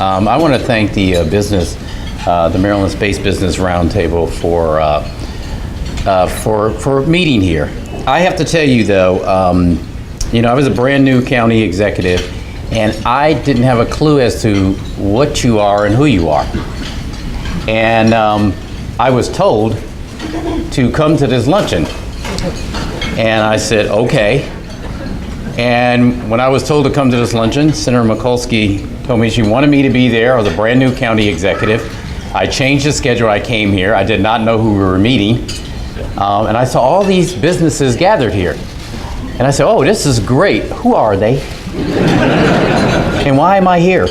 I want to thank the the Maryland Space Business Roundtable for meeting here. I have to tell you though, I was a brand new county executive, and I didn't have a clue as to what you are and who you are. And I was told to come to this luncheon, and I said okay. And when I was told to come to this luncheon, Senator Mikulski told me she wanted me to be there. I was a brand new county executive. I changed the schedule. I came here. I did not know who we were meeting. And I saw all these businesses gathered here. And I said, oh, this is great. Who are they? And why am I here?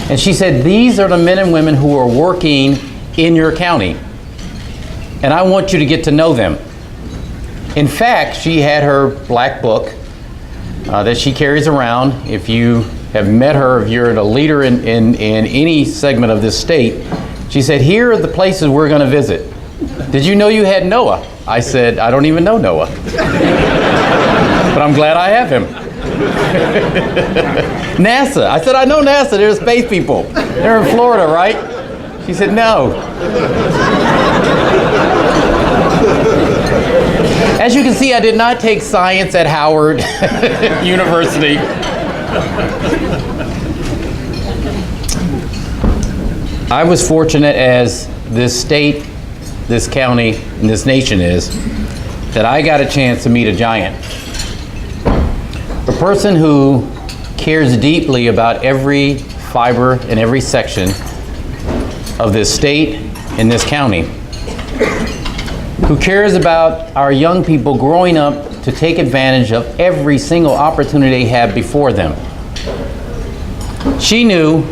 And she said, these are the men and women who are working in your county. And I want you to get to know them. In fact, she had her black book that she carries around. If you have met her, if you're a leader in any segment of this state, she said, here are the places we're going to visit. Did you know you had Noah? I said, I don't even know Noah. But I'm glad I have him. NASA. I said, I know NASA. They're space people. They're in Florida, right? She said, no. As you can see, I did not take science at Howard University. I was fortunate, as this state, this county, and this nation is, that I got a chance to meet a giant. A person who cares deeply about every fiber and every section of this state and this county, who cares about our young people growing up to take advantage of every single opportunity they have before them. She knew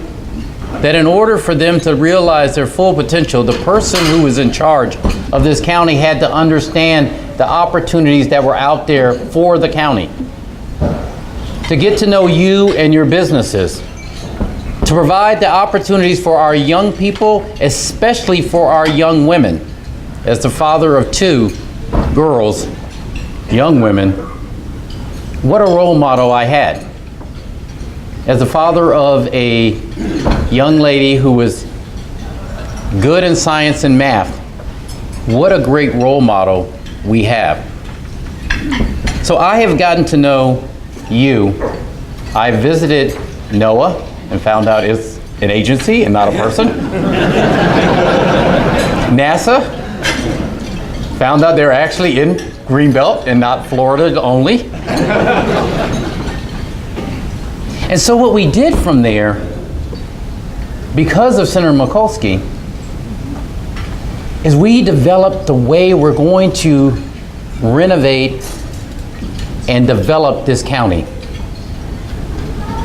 that in order for them to realize their full potential, the person who was in charge of this county had to understand the opportunities that were out there for the county. To get to know you and your businesses. To provide the opportunities for our young people, especially for our young women. As the father of two girls, young women, what a role model I had. As the father of a young lady who was good in science and math, what a great role model we have. So I have gotten to know you. I visited NOAA and found out it's an agency and not a person. NASA. Found out they're actually in Greenbelt and not Florida only. And so what we did from there, because of Senator Mikulski, is we developed the way we're going to renovate and develop this county.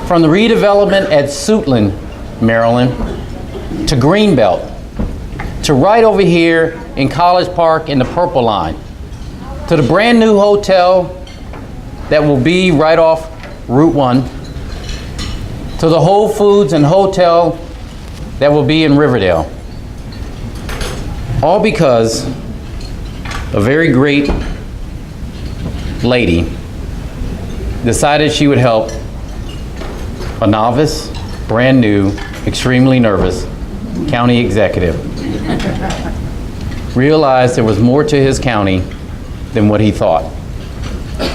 From the redevelopment at Suitland, Maryland, to Greenbelt, to right over here in College Park in the Purple Line, to the brand new hotel that will be right off Route 1, to the Whole Foods and hotel that will be in Riverdale. All because a very great lady decided she would help a novice, brand new, extremely nervous county executive realized there was more to his county than what he thought.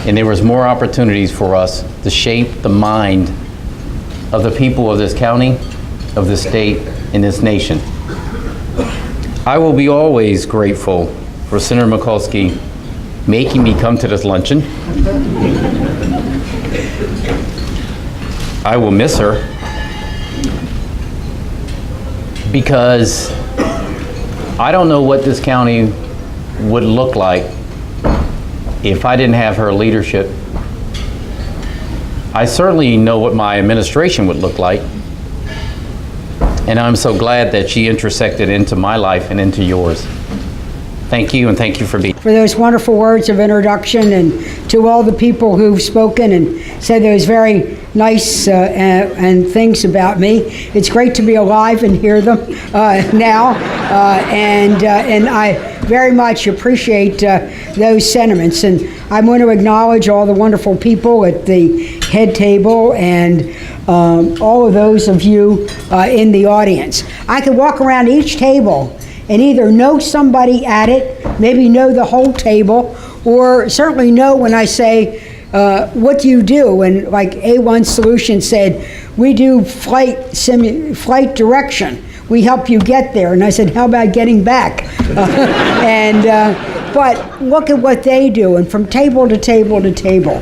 And there was more opportunities for us to shape the mind of the people of this county, of this state, and this nation. I will be always grateful for Senator Mikulski making me come to this luncheon. I will miss her because I don't know what this county would look like if I didn't have her leadership. I certainly know what my administration would look like, and I'm so glad that she intersected into my life and into yours. Thank you, and thank you for being. For those wonderful words of introduction, and to all the people who've spoken and said those very nice and things about me. It's great to be alive and hear them now, and I very much appreciate those sentiments. And I want to acknowledge all the wonderful people at the head table and all of those of you in the audience. I could walk around each table and either know somebody at it, maybe know the whole table, or certainly know when I say, what do you do? And like A1 Solutions said, we do flight direction. We help you get there. And I said, how about getting back? But look at what they do, and from table to table to table.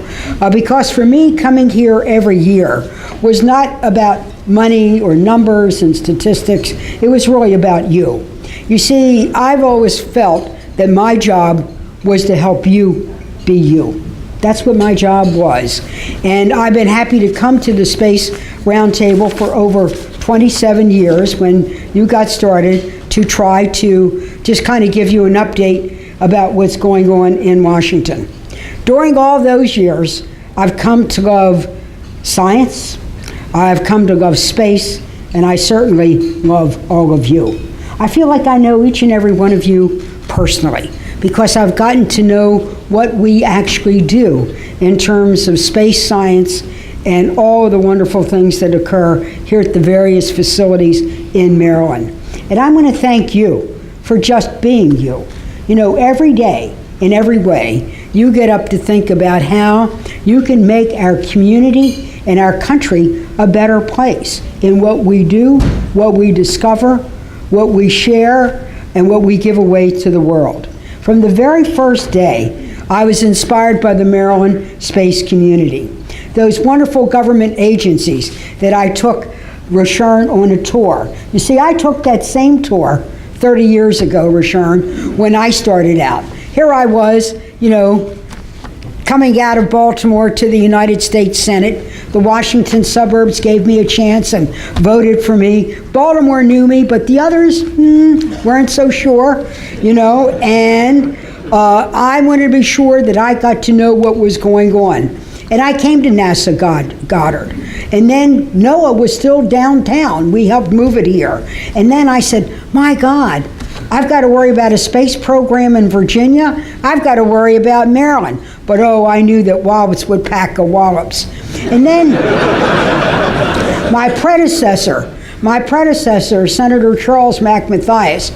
Because for me, coming here every year was not about money or numbers and statistics. It was really about you. You see, I've always felt that my job was to help you be you. That's what my job was. And I've been happy to come to the Space Roundtable for over 27 years when you got started to try to just kind of give you an update about what's going on in Washington. During all those years, I've come to love science, I've come to love space, and I certainly love all of you. I feel like I know each and every one of you personally, because I've gotten to know what we actually do in terms of space science and all of the wonderful things that occur here at the various facilities in Maryland. And I'm going to thank you for just being you. You know, every day, in every way, you get up to think about how you can make our community and our country a better place in what we do, what we discover, what we share, and what we give away to the world. From the very first day, I was inspired by the Maryland space community. Those wonderful government agencies that I took Roshern on a tour. You see, I took that same tour 30 years ago, Roshern, when I started out. Here I was, you know, coming out of Baltimore to the United States Senate. The Washington suburbs gave me a chance and voted for me. Baltimore knew me, but the others weren't so sure, you know, and I wanted to be sure that I got to know what was going on. And I came to NASA Goddard. And then NOAA was still downtown. We helped move it here. And then I said, my God, I've got to worry about a space program in Virginia. I've got to worry about Maryland. But oh, I knew that Wallops would pack a Wallops. And then my predecessor, Senator Charles McMathias,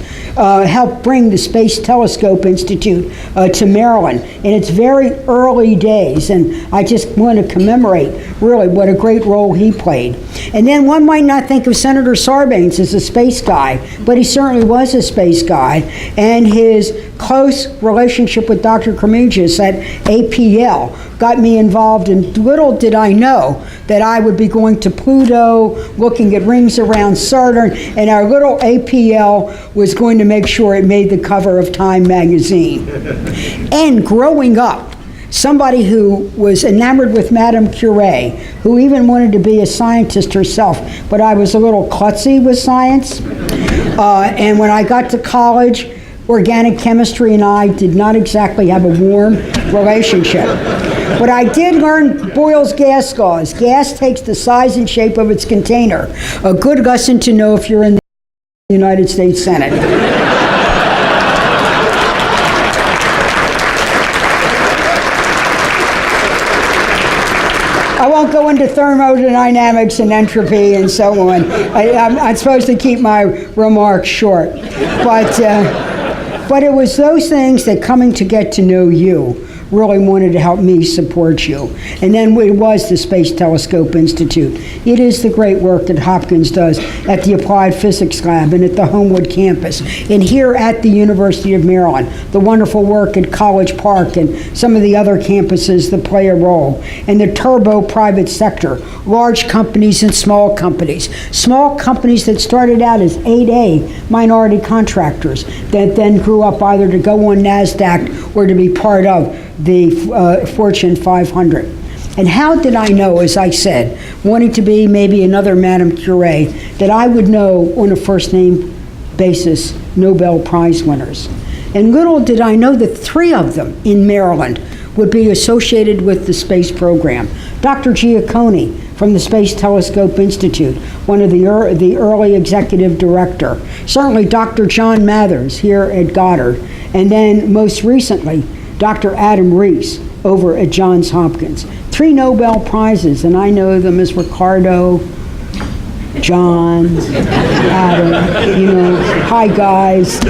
helped bring the Space Telescope Institute to Maryland in its very early days, and I just want to commemorate really what a great role he played. And then one might not think of Senator Sarbanes as a space guy, but he certainly was a space guy, and his close relationship with Dr. Cremigis at APL got me involved, and little did I know that I would be going to Pluto, looking at rings around Saturn, and our little APL was going to make sure it made the cover of Time magazine. And growing up, somebody who was enamored with Madame Curie, who even wanted to be a scientist herself, but I was a little klutzy with science. And when I got to college, organic chemistry and I did not exactly have a warm relationship. But I did learn Boyle's gas laws. Gas takes the size and shape of its container. A good lesson to know if you're in the United States Senate. I won't go into thermodynamics and entropy and so on. I'm supposed to keep my remarks short. But it was those things that coming to get to know you really wanted to help me support you. And then it was the Space Telescope Institute. It is the great work that Hopkins does at the Applied Physics Lab and at the Homewood campus. And here at the University of Maryland, the wonderful work at College Park and some of the other campuses that play a role. And the turbo private sector, large companies and small companies. Small companies that started out as 8A minority contractors that then grew up either to go on NASDAQ or to be part of the Fortune 500. And how did I know, as I said, wanting to be maybe another Madame Curie, that I would know on a first name basis Nobel Prize winners? And little did I know that 3 of them in Maryland would be associated with the space program. Dr. Giacconi from the Space Telescope Institute, one of the early executive director. Certainly Dr. John Mathers here at Goddard. And then most recently, Dr. Adam Rees over at Johns Hopkins. 3 Nobel Prizes, and I know them as Ricardo, John, Adam, hi guys.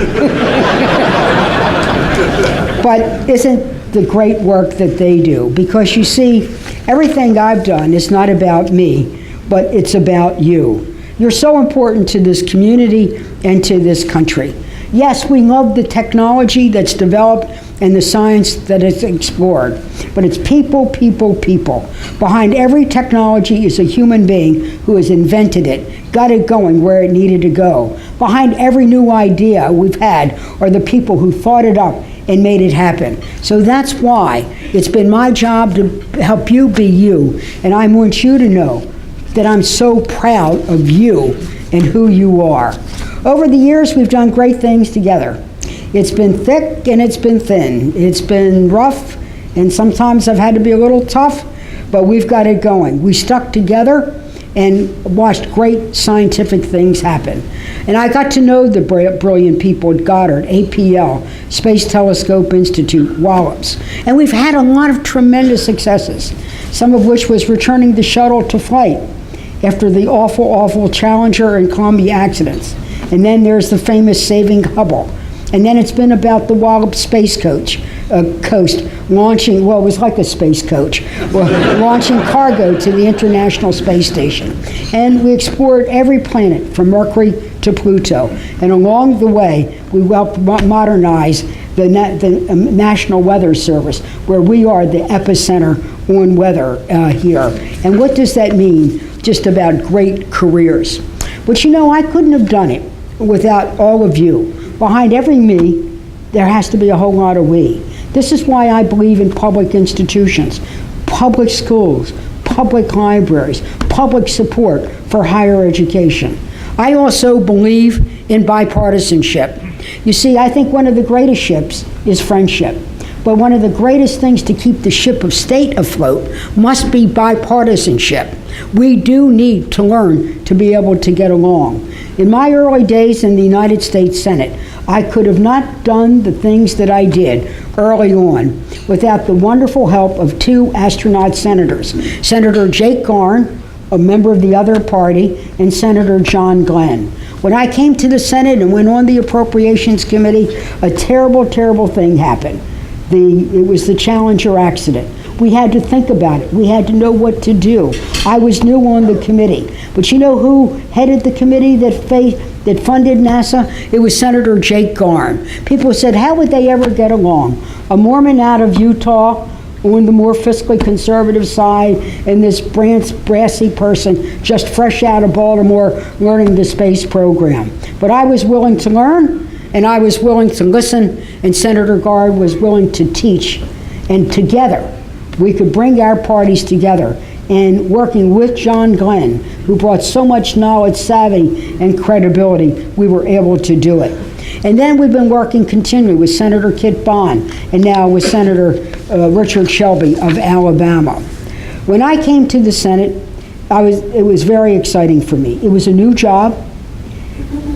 But isn't the great work that they do? Because you see, everything I've done is not about me, but it's about you. You're so important to this community and to this country. Yes, we love the technology that's developed and the science that is explored, but it's people, people, people. Behind every technology is a human being who has invented it, got it going where it needed to go. Behind every new idea we've had are the people who thought it up and made it happen. So that's why it's been my job to help you be you, and I want you to know that I'm so proud of you and who you are. Over the years, we've done great things together. It's been thick and it's been thin. It's been rough, and sometimes I've had to be a little tough, but we've got it going. We stuck together and watched great scientific things happen. And I got to know the brilliant people at Goddard, APL, Space Telescope Institute, Wallops. And we've had a lot of tremendous successes, some of which was returning the shuttle to flight after the awful, awful Challenger and Columbia accidents. And then there's the famous saving Hubble. And then it's been about the Wallops Space Coast launching, well, it was like a space coach, launching cargo to the International Space Station. And we explored every planet from Mercury to Pluto. And along the way, we helped modernize the National Weather Service, where we are the epicenter on weather here. And what does that mean? Just about great careers. But you know, I couldn't have done it without all of you. Behind every me, there has to be a whole lot of we. This is why I believe in public institutions, public schools, public libraries, public support for higher education. I also believe in bipartisanship. You see, I think one of the greatest ships is friendship. But one of the greatest things to keep the ship of state afloat must be bipartisanship. We do need to learn to be able to get along. In my early days in the United States Senate, I could have not done the things that I did early on without the wonderful help of 2 astronaut senators, Senator Jake Garn, a member of the other party, and Senator John Glenn. When I came to the Senate and went on the Appropriations Committee, a terrible, terrible thing happened. It was the Challenger accident. We had to think about it. We had to know what to do. I was new on the committee. But you know who headed the committee that funded NASA? It was Senator Jake Garn. People said, how would they ever get along? A Mormon out of Utah on the more fiscally conservative side, and this brassy person just fresh out of Baltimore learning the space program. But I was willing to learn, and I was willing to listen, and Senator Goddard was willing to teach. And together, we could bring our parties together. And working with John Glenn, who brought so much knowledge, savvy, and credibility, we were able to do it. And then we've been working continually with Senator Kit Bond, and now with Senator Richard Shelby of Alabama. When I came to the Senate, it was very exciting for me. It was a new job.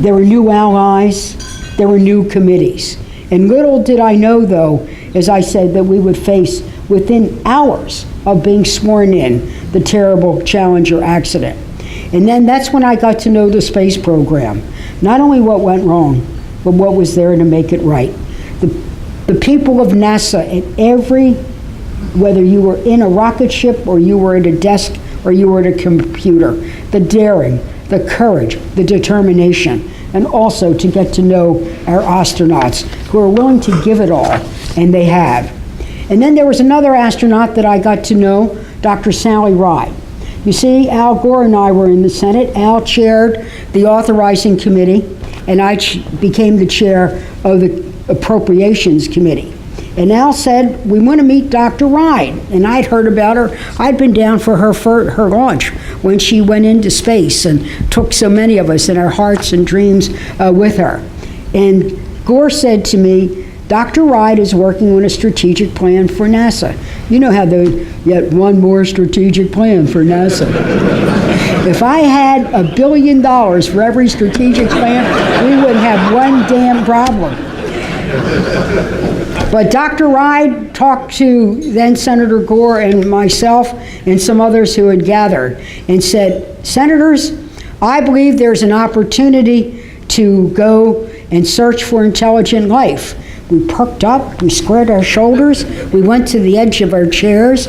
There were new allies. There were new committees. And little did I know, though, as I said, that we would face, within hours of being sworn in, the terrible Challenger accident. And then that's when I got to know the space program. Not only what went wrong, but what was there to make it right. The people of NASA, whether you were in a rocket ship or you were at a desk or you were at a computer, the daring, the courage, the determination, and also to get to know our astronauts who are willing to give it all, and they have. And then there was another astronaut that I got to know, Dr. Sally Ride. You see, Al Gore and I were in the Senate. Al chaired the authorizing committee, and I became the chair of the Appropriations Committee. And Al said, we want to meet Dr. Ride. And I'd heard about her. I'd been down for her launch when she went into space and took so many of us in our hearts and dreams with her. And Gore said to me, Dr. Ride is working on a strategic plan for NASA. You know how yet one more strategic plan for NASA. If I had $1 billion for every strategic plan, we wouldn't have one damn problem. But Dr. Ride talked to then Senator Gore and myself and some others who had gathered and said, Senators, I believe there's an opportunity to go and search for intelligent life. We perked up, we squared our shoulders, we went to the edge of our chairs.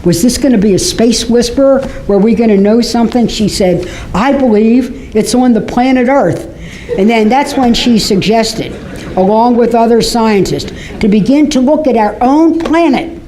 Was this going to be a space whisperer? Were we going to know something? She said, I believe it's on the planet Earth. And then that's when she suggested, along with other scientists, to begin to look at our own planet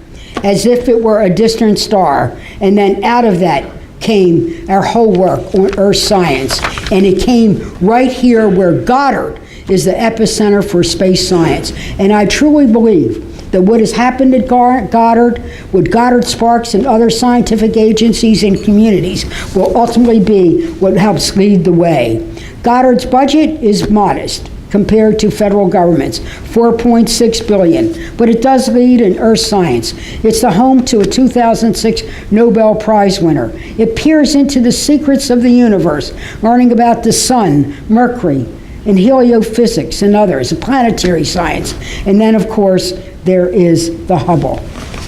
as if it were a distant star. And then out of that came our whole work on Earth science. And it came right here where Goddard is the epicenter for space science. And I truly believe that what has happened at Goddard, with Goddard Sparks and other scientific agencies and communities, will ultimately be what helps lead the way. Goddard's budget is modest compared to federal government's, $4.6 billion, but it does lead in earth science. It's the home to a 2006 Nobel Prize winner. It peers into the secrets of the universe, learning about the sun, Mercury, and heliophysics and others, planetary science. And then, of course, there is the Hubble.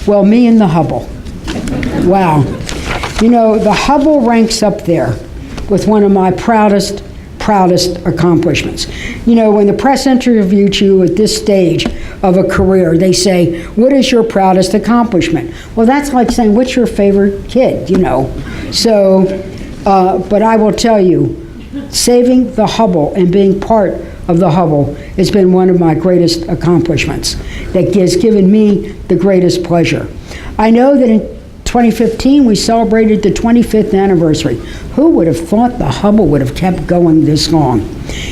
Well, me and the Hubble. Wow. You know, the Hubble ranks up there with one of my proudest accomplishments. You know, when the press interviewed you at this stage of a career, they say, what is your proudest accomplishment? Well, that's like saying, what's your favorite kid, you know? So, but I will tell you, saving the Hubble and being part of the Hubble has been one of my greatest accomplishments that has given me the greatest pleasure. I know that in 2015 we celebrated the 25th anniversary. Who would have thought the Hubble would have kept going this long?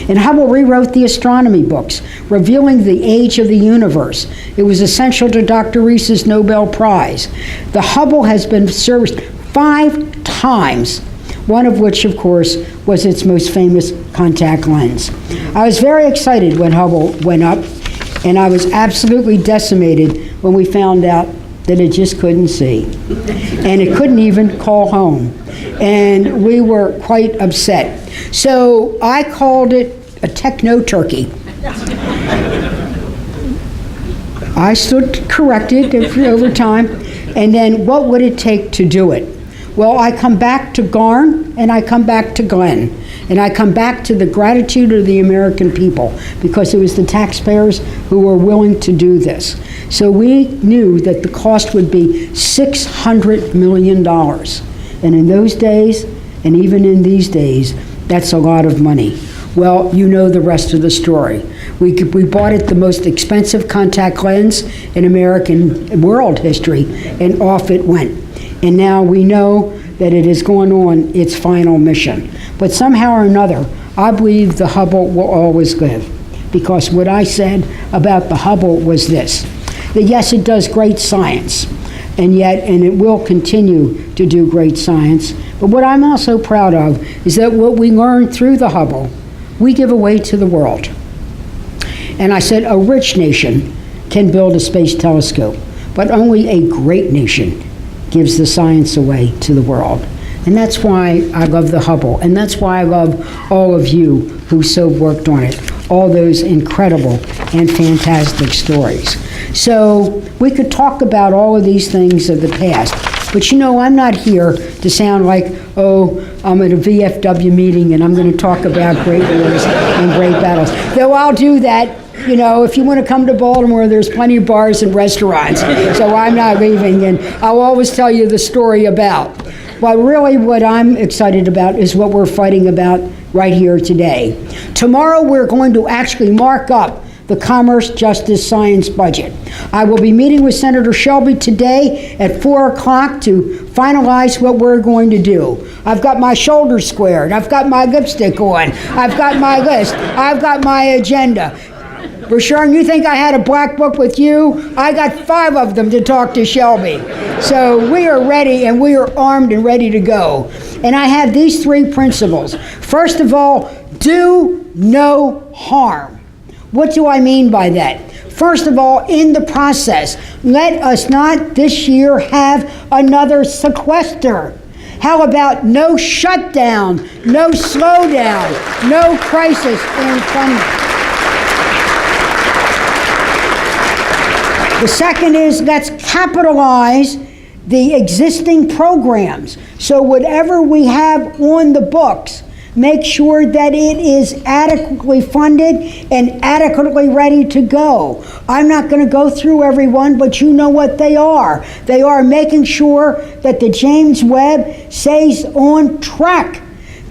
And Hubble rewrote the astronomy books, revealing the age of the universe. It was essential to Dr. Rees's Nobel Prize. The Hubble has been serviced 5 times, one of which, of course, was its most famous contact lens. I was very excited when Hubble went up, and I was absolutely decimated when we found out that it just couldn't see. And it couldn't even call home. And we were quite upset. So I called it a techno-turkey. I stood corrected over time. And then what would it take to do it? Well, I come back to Garn, and I come back to Glenn, and I come back to the gratitude of the American people, because it was the taxpayers who were willing to do this. So we knew that the cost would be $600 million. And in those days, and even in these days, that's a lot of money. Well, you know the rest of the story. We bought it the most expensive contact lens in American world history, and off it went. And now we know that it is going on its final mission. But somehow or another, I believe the Hubble will always live. Because what I said about the Hubble was this, that yes, it does great science, and it will continue to do great science. But what I'm also proud of is that what we learned through the Hubble, we give away to the world. And I said a rich nation can build a space telescope, but only a great nation gives the science away to the world. And that's why I love the Hubble, and that's why I love all of you who so worked on it, all those incredible and fantastic stories. So we could talk about all of these things of the past, but you know, I'm not here to sound like, oh, I'm at a VFW meeting and I'm going to talk about great wars and great battles. Though I'll do that. You know, if you want to come to Baltimore, there's plenty of bars and restaurants, so I'm not leaving, and I'll always tell you the story about. But really what I'm excited about is what we're fighting about right here today. Tomorrow we're going to actually mark up the Commerce, Justice, Science budget. I will be meeting with Senator Shelby today at 4 o'clock to finalize what we're going to do. I've got my shoulders squared. I've got my lipstick on. I've got my list. I've got my agenda. Rashawn, you think I had a black book with you? I got 5 of them to talk to Shelby. So we are ready, and we are armed and ready to go. And I have these 3 principles. First of all, do no harm. What do I mean by that? First of all, in the process, let us not this year have another sequester. How about no shutdown, no slowdown, no crisis in funding? The second is let's capitalize the existing programs. So whatever we have on the books, make sure that it is adequately funded and adequately ready to go. I'm not going to go through every one, but you know what they are. They are making sure that the James Webb stays on track,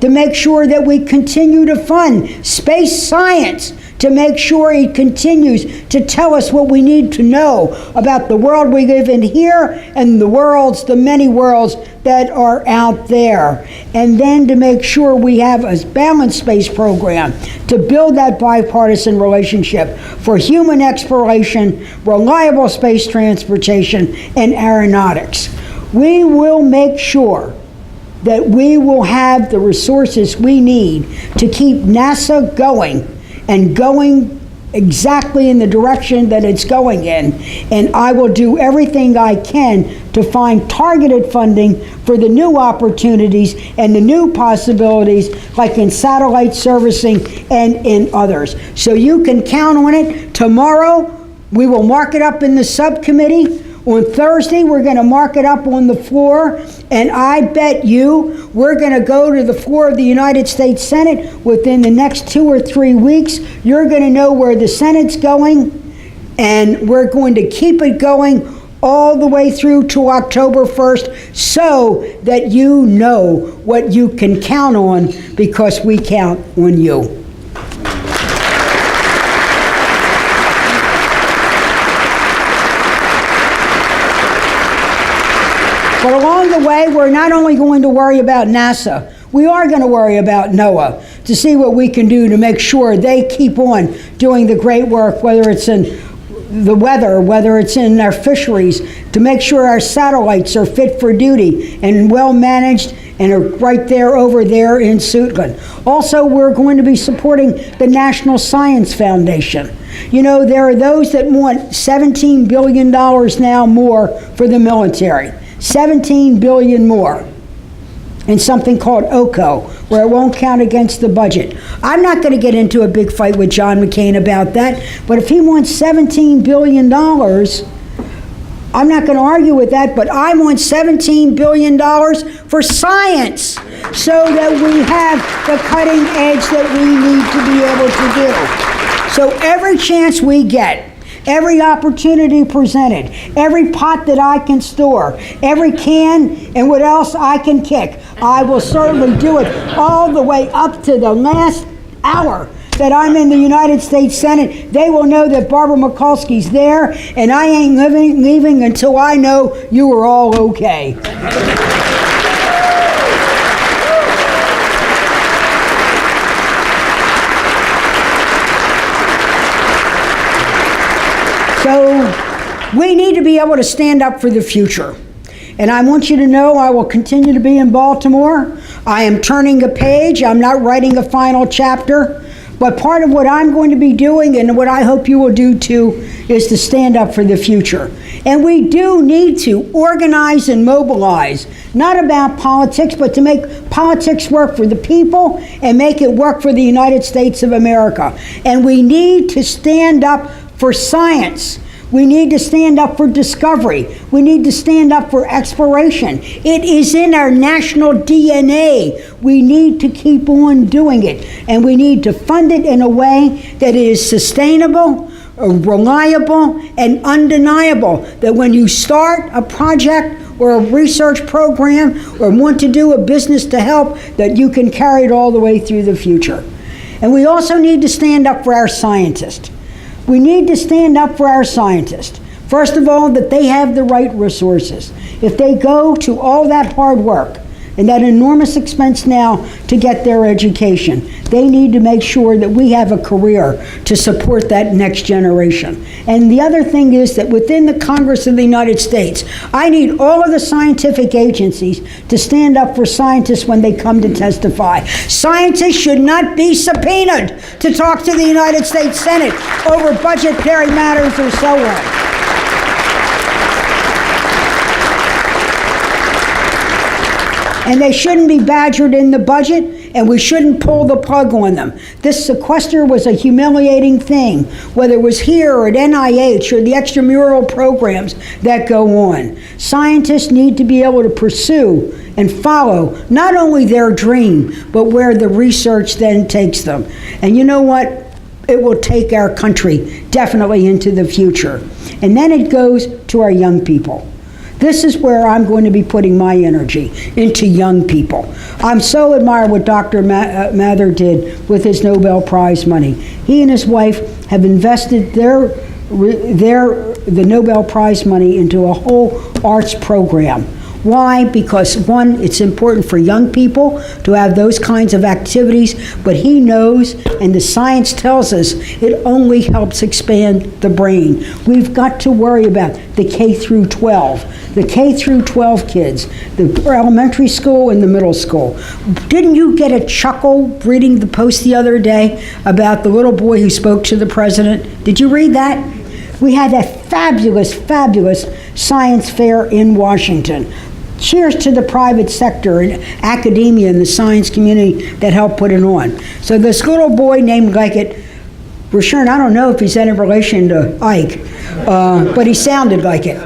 to make sure that we continue to fund space science, to make sure it continues to tell us what we need to know about the world we live in here and the many worlds that are out there. And then to make sure we have a balanced space program to build that bipartisan relationship for human exploration, reliable space transportation, and aeronautics. We will make sure that we will have the resources we need to keep NASA going, and going exactly in the direction that it's going in. And I will do everything I can to find targeted funding for the new opportunities and the new possibilities, like in satellite servicing and in others. So you can count on it. Tomorrow, we will mark it up in the subcommittee. On Thursday, we're going to mark it up on the floor, and I bet you we're going to go to the floor of the United States Senate within the next 2 or 3 weeks. You're going to know where the Senate's going, and we're going to keep it going all the way through to October 1st, so that you know what you can count on, because we count on you. But along the way, we're not only going to worry about NASA, we are going to worry about NOAA to see what we can do to make sure they keep on doing the great work, whether it's in the weather, whether it's in our fisheries, to make sure our satellites are fit for duty and well managed and are right there over there in Suitland. Also, we're going to be supporting the National Science Foundation. You know, there are those that want $17 billion now more for the military. 17 billion more in something called OCO, where it won't count against the budget. I'm not going to get into a big fight with John McCain about that, but if he wants $17 billion, I'm not going to argue with that, but I want $17 billion for science, so that we have the cutting edge that we need to be able to do. So every chance we get, every opportunity presented, every pot that I can store, every can and what else I can kick, I will certainly do it, all the way up to the last hour that I'm in the United States Senate. They will know that Barbara Mikulski's there, and I ain't leaving until I know you are all okay. So we need to be able to stand up for the future. And I want you to know I will continue to be in Baltimore. I am turning a page. I'm not writing a final chapter. But part of what I'm going to be doing, and what I hope you will do too, is to stand up for the future. And we do need to organize and mobilize, not about politics, but to make politics work for the people and make it work for the United States of America. And we need to stand up for science. We need to stand up for discovery. We need to stand up for exploration. It is in our national DNA. We need to keep on doing it. And we need to fund it in a way that is sustainable, reliable, and undeniable. That when you start a project or a research program or want to do a business to help, that you can carry it all the way through the future. And we also need to stand up for our scientists. We need to stand up for our scientists. First of all, that they have the right resources. If they go to all that hard work and that enormous expense now to get their education, they need to make sure that we have a career to support that next generation. And the other thing is that within the Congress of the United States, I need all of the scientific agencies to stand up for scientists when they come to testify. Scientists should not be subpoenaed to talk to the United States Senate over budgetary matters or so on. And they shouldn't be badgered in the budget and we shouldn't pull the plug on them. This sequester was a humiliating thing, whether it was here or at NIH or the extramural programs that go on. Scientists need to be able to pursue and follow not only their dream, but where the research then takes them. And you know what? It will take our country definitely into the future. And then it goes to our young people. This is where I'm going to be putting my energy, into young people. I'm so admire what Dr. Mather did with his Nobel Prize money. He and his wife have invested the Nobel Prize money into a whole arts program. Why? Because one, it's important for young people to have those kinds of activities, but he knows, and the science tells us, it only helps expand the brain. We've got to worry about the K through 12, the K through 12 kids, the elementary school and the middle school. Didn't you get a chuckle reading the Post the other day about the little boy who spoke to the president? Did you read that? We had a fabulous, fabulous science fair in Washington. Cheers to the private sector and academia and the science community that helped put it on. So this little boy named Leggett, we're sure, and I don't know if he's any relation to Ike, but he sounded like it.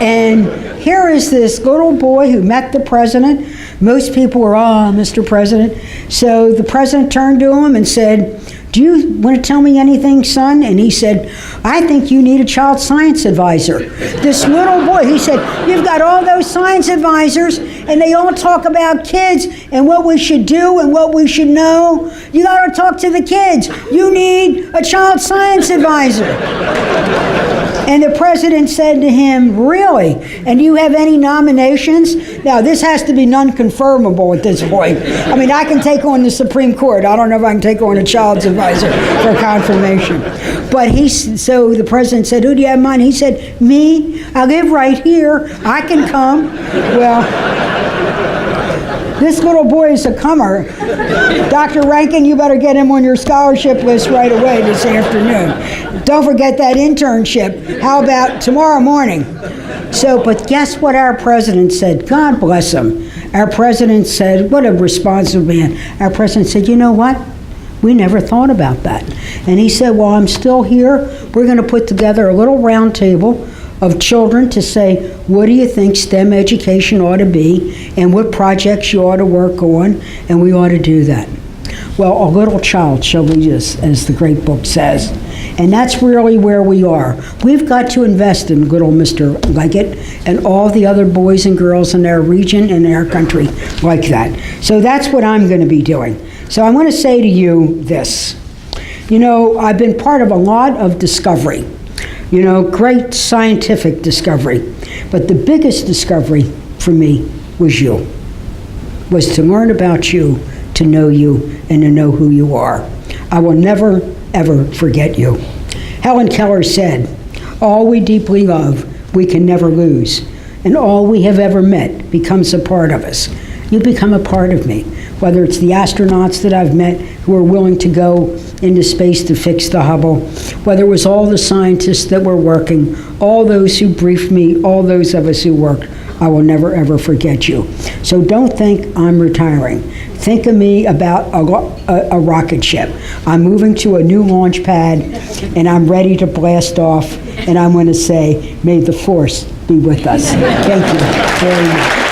And here is this little boy who met the president. Most people were, oh, Mr. President. So the president turned to him and said, do you want to tell me anything, son? And he said, I think you need a child science advisor. This little boy, he said, you've got all those science advisors, and they all talk about kids and what we should do and what we should know. You got to talk to the kids. You need a child science advisor. And the president said to him, really? And do you have any nominations? Now, this has to be non-confirmable at this point. I mean, I can take on the Supreme Court. I don't know if I can take on a child's advisor for confirmation. But so the president said, who do you have in mind? He said, me. I live right here. I can come. Well, this little boy is a comer. Dr. Rankin, you better get him on your scholarship list right away this afternoon. Don't forget that internship. How about tomorrow morning? So, but guess what our president said? God bless him. Our president said, what a responsive man. Our president said, you know what? We never thought about that. And he said, well, I'm still here. We're going to put together a little round table of children to say, what do you think STEM education ought to be and what projects you ought to work on, and we ought to do that. Well, a little child shall lead us, as the great book says. And that's really where we are. We've got to invest in little Mr. Leggett and all the other boys and girls in our region and in our country like that. So that's what I'm going to be doing. So I want to say to you this. You know, I've been part of a lot of discovery. You know, great scientific discovery. But the biggest discovery for me was you. Was to learn about you, to know you, and to know who you are. I will never, ever forget you. Helen Keller said, all we deeply love, we can never lose. And all we have ever met becomes a part of us. You become a part of me. Whether it's the astronauts that I've met who are willing to go into space to fix the Hubble, whether it was all the scientists that were working, all those who briefed me, all those of us who worked, I will never, ever forget you. So don't think I'm retiring. Think of me about a rocket ship. I'm moving to a new launch pad, and I'm ready to blast off, and I'm going to say, may the force be with us. Thank you very much.